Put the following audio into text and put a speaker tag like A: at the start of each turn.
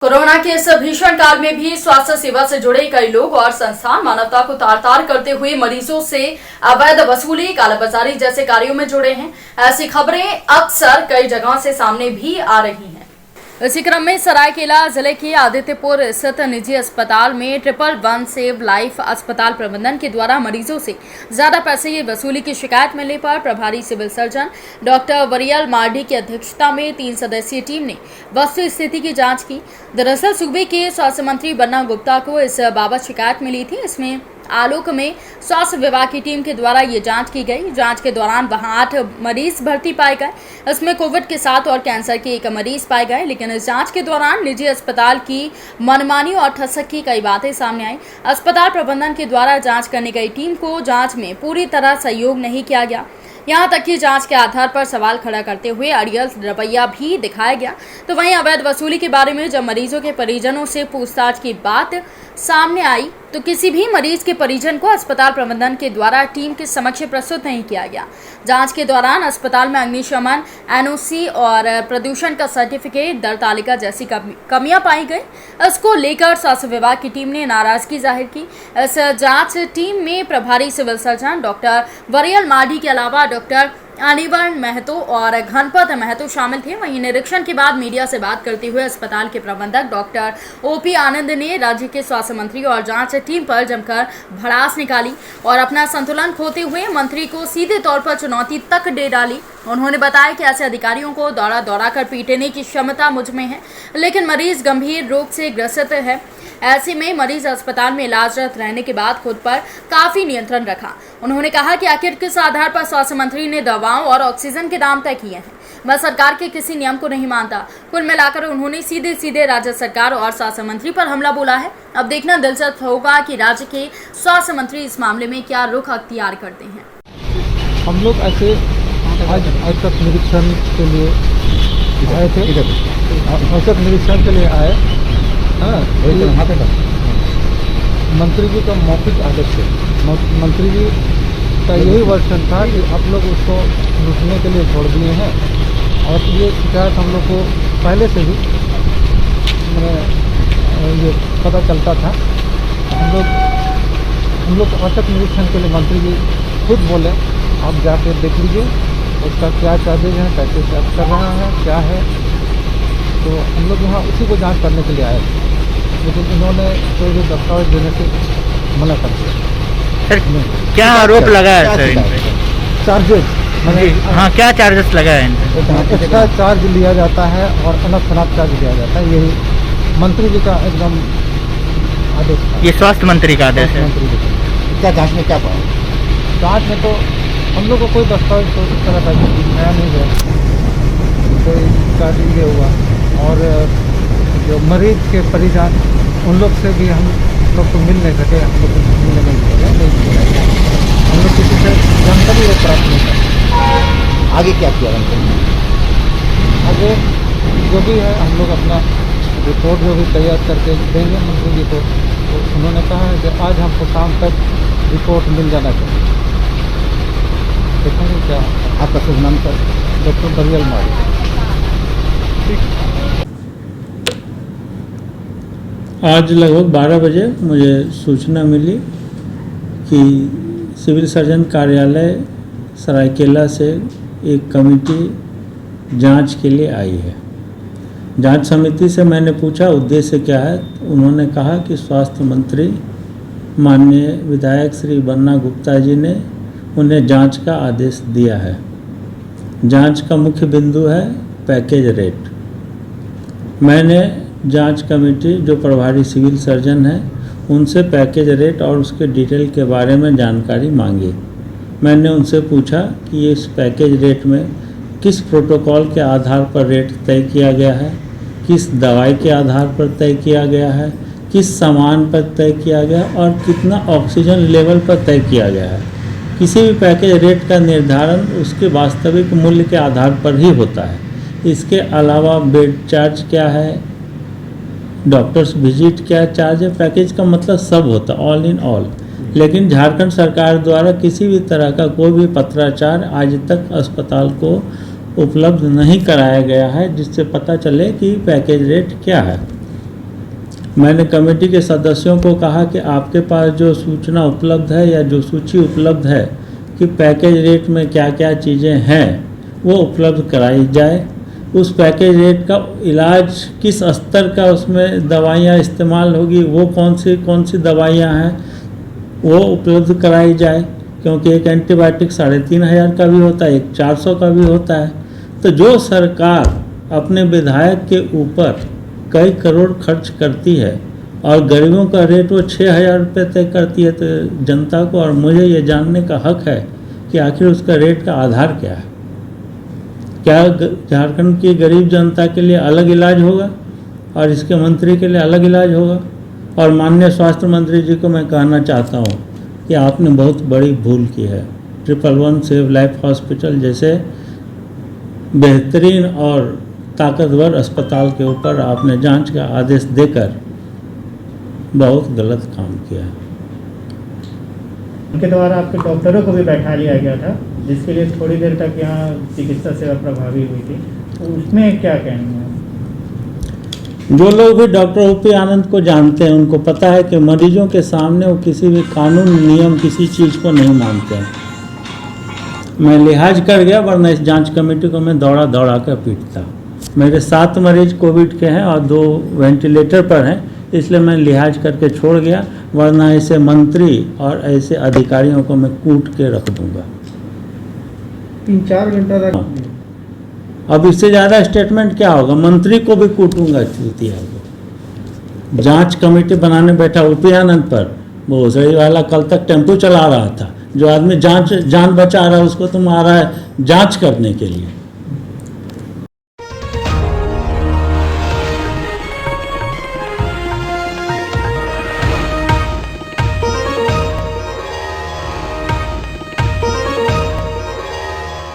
A: Corona के इस भीषण काल में भी स्वास्थ्य सेवा से जुड़े कई लोग और संस्थान मानवता को तार तार करते हुए मरीजों से अवैध वसूली, कालाबाजारी जैसे कार्यों में जुड़े हैं। ऐसी खबरें अक्सर कई जगहों से सामने भी आ रही हैं। इसी क्रम में सरायकेला जिले के आदित्यपुर स्थित निजी अस्पताल में 111 सेव लाइफ अस्पताल प्रबंधन के द्वारा मरीजों से ज्यादा पैसे वसूली की शिकायत मिलने पर प्रभारी सिविल सर्जन डॉक्टर वरियल मार्डी की अध्यक्षता में 3 सदस्यीय टीम ने वस्तु स्थिति की जांच की। दरअसल सूबे के स्वास्थ्य मंत्री बन्ना गुप्ता को इस बाबत शिकायत मिली थी। इसमें आलोक में स्वास्थ्य विभाग की टीम के द्वारा ये जांच की गई। जांच के दौरान वहां 8 मरीज भर्ती पाए गए। इसमें कोविड के 7 और कैंसर के 1 मरीज पाए गए। लेकिन इस जांच के दौरान निजी अस्पताल की मनमानी और ठसक की कई बातें सामने आई। अस्पताल प्रबंधन के द्वारा जांच करने गई टीम को जांच में पूरी तरह सहयोग नहीं किया गया। यहां तक कि जांच के आधार पर सवाल खड़ा करते हुए अड़ियल रवैया भी दिखाया गया। तो वहीं अवैध वसूली के बारे में जब मरीजों के परिजनों से पूछताछ की बात सामने आई तो किसी भी मरीज के परिजन को अस्पताल प्रबंधन के द्वारा टीम के समक्ष प्रस्तुत नहीं किया गया। जांच के दौरान अस्पताल में अग्निशमन, एनओसी और प्रदूषण का सर्टिफिकेट, दर तालिका जैसी कमियां पाई गई। इसको लेकर स्वास्थ्य विभाग की टीम ने नाराजगी जाहिर की। इस जांच टीम में प्रभारी सिविल सर्जन डॉक्टर वरियल मार्डी के अलावा डॉक्टर अनिवर्ण महतो और घनपत महतो शामिल थे। वहीं निरीक्षण के बाद मीडिया से बात करते हुए अस्पताल के प्रबंधक डॉक्टर ओपी आनंद ने राज्य के स्वास्थ्य मंत्री और जांच टीम पर जमकर भड़ास निकाली और अपना संतुलन खोते हुए मंत्री को सीधे तौर पर चुनौती तक दे डाली। उन्होंने बताया कि ऐसे अधिकारियों को दौड़ा दौड़ा कर पीटने की क्षमता मुझ में है, लेकिन मरीज गंभीर रोग से ग्रसित है। ऐसे में मरीज अस्पताल में इलाजरत रहने के बाद खुद पर काफी नियंत्रण रखा। उन्होंने कहा कि आखिर किस आधार पर स्वास्थ्य मंत्री ने दवाओं और ऑक्सीजन के दाम तय किए हैं। मैं सरकार के किसी नियम को नहीं मानता। कुल मिलाकर उन्होंने सीधे सीधे राज्य सरकार और स्वास्थ्य मंत्री पर हमला बोला है। अब देखना दिलचस्प होगा कि राज्य के स्वास्थ्य मंत्री इस मामले में क्या रुख अख्तियार करते हैं।
B: हम लोग ऐसे आज तक निरीक्षण के लिए आए थे, औसत निरीक्षण के लिए आए। मंत्री जी का मौखिक आदेश है। मंत्री जी का यही वर्षन था कि आप लोग उसको लूटने के लिए छोड़ दिए हैं और ये शिकायत हम लोग को पहले से ही ये पता चलता था। हम लोग औसत निरीक्षण के लिए मंत्री जी खुद बोले आप जाके देख लीजिए उसका क्या चार्जेज है, कैसे चार्ज कर रहा है, क्या है। तो हम लोग यहाँ उसी को जांच करने के लिए आए थे, लेकिन इन्होंने कोई भी दस्तावेज देने से मना कर दिया।
C: सर क्या आरोप लगा है सर?
B: चार्जेस
C: हाँ, क्या चार्जेस लगा है?
B: एक्स्ट्रा चार्ज लिया जाता है और अलग खराब चार्ज लिया जाता है। यही मंत्री जी का एकदम आदेश था।
C: ये स्वास्थ्य मंत्री का आदेश है।
B: मंत्री जी
D: क्या जांच में क्या पाया?
B: जांच में तो हम लोग को कोई दस्तावेज तो इस तरह का नया नहीं है, कोई चार्ज ये हुआ। और जो मरीज के परिजन उन लोग से भी हम लोग को मिल नहीं सके, हम लोग को मिलने नहीं मिला। हम लोग किसी से जानकारी वो प्राप्त नहीं कर।
D: आगे क्या किया
B: आगे जो भी है हम लोग अपना रिपोर्ट जो भी तैयार करके देंगे मंत्री जी को। तो उन्होंने कहा है कि आज हमको शाम तक रिपोर्ट मिल जाना चाहिए। देखेंगे क्या।
D: आपका शुभ नाम सर?
B: डॉक्टर वरियल मार्डी।
E: आज लगभग 12 बजे मुझे सूचना मिली कि सिविल सर्जन कार्यालय सरायकेला से एक कमेटी जांच के लिए आई है। जांच समिति से मैंने पूछा उद्देश्य क्या है। उन्होंने कहा कि स्वास्थ्य मंत्री माननीय विधायक श्री बन्ना गुप्ता जी ने उन्हें जांच का आदेश दिया है। जांच का मुख्य बिंदु है पैकेज रेट। मैंने जांच कमेटी जो प्रभारी सिविल सर्जन है उनसे पैकेज रेट और उसके डिटेल के बारे में जानकारी मांगी। मैंने उनसे पूछा कि इस पैकेज रेट में किस प्रोटोकॉल के आधार पर रेट तय किया गया है, किस दवाई के आधार पर तय किया गया है, किस सामान पर तय किया गया और कितना ऑक्सीजन लेवल पर तय किया गया है। किसी भी पैकेज रेट का निर्धारण उसके वास्तविक मूल्य के आधार पर ही होता है। इसके अलावा बेड चार्ज क्या है, डॉक्टर्स विजिट क्या चार्ज है, पैकेज का मतलब सब होता है, ऑल इन ऑल। लेकिन झारखंड सरकार द्वारा किसी भी तरह का कोई भी पत्राचार आज तक अस्पताल को उपलब्ध नहीं कराया गया है जिससे पता चले कि पैकेज रेट क्या है। मैंने कमेटी के सदस्यों को कहा कि आपके पास जो सूचना उपलब्ध है या जो सूची उपलब्ध है कि पैकेज रेट में क्या क्या चीज़ें हैं वो उपलब्ध कराई जाए। उस पैकेज रेट का इलाज किस स्तर का उसमें दवाइयाँ इस्तेमाल होगी, वो कौन सी दवाइयाँ हैं वो उपलब्ध कराई जाए, क्योंकि एक एंटीबायोटिक 3,500 का भी होता है, एक 400 का भी होता है। तो जो सरकार अपने विधायक के ऊपर कई करोड़ खर्च करती है और गरीबों का रेट वो 6,000 रुपये तय करती है, तो जनता को और मुझे ये जानने का हक है कि आखिर उसका रेट का आधार क्या है। क्या झारखंड की गरीब जनता के लिए अलग इलाज होगा और इसके मंत्री के लिए अलग इलाज होगा? और माननीय स्वास्थ्य मंत्री जी को मैं कहना चाहता हूँ कि आपने बहुत बड़ी भूल की है। 111 सेव लाइफ हॉस्पिटल जैसे बेहतरीन और ताकतवर अस्पताल के ऊपर आपने जांच का आदेश देकर बहुत गलत काम किया है।
F: उनके द्वारा आपके डॉक्टरों को भी बैठा लिया गया था, जिसके लिए थोड़ी देर तक यहाँ चिकित्सा सेवा प्रभावी हुई थी, तो उसमें क्या कहना है?
E: जो लोग भी डॉक्टर ओपी आनंद को जानते हैं उनको पता है कि मरीजों के सामने वो किसी भी कानून नियम किसी चीज़ को नहीं मानते हैं। मैं लिहाज कर गया, वरना इस जांच कमेटी को मैं दौड़ा दौड़ा कर पीटता। मेरे 7 मरीज कोविड के हैं और 2 वेंटिलेटर पर हैं, इसलिए मैं लिहाज करके छोड़ गया, वरना ऐसे मंत्री और ऐसे अधिकारियों को मैं कूट के रख दूंगा।
B: 3-4 घंटा तक
E: अब इससे ज़्यादा स्टेटमेंट क्या होगा? मंत्री को भी कूटूंगा चूतिया को। जांच कमेटी बनाने बैठा ओपी आनंद पर, वो भोसड़ी वाला कल तक टेम्पो चला रहा था। जो आदमी जान बचा रहा है उसको तुम आ रहा है जांच करने के लिए।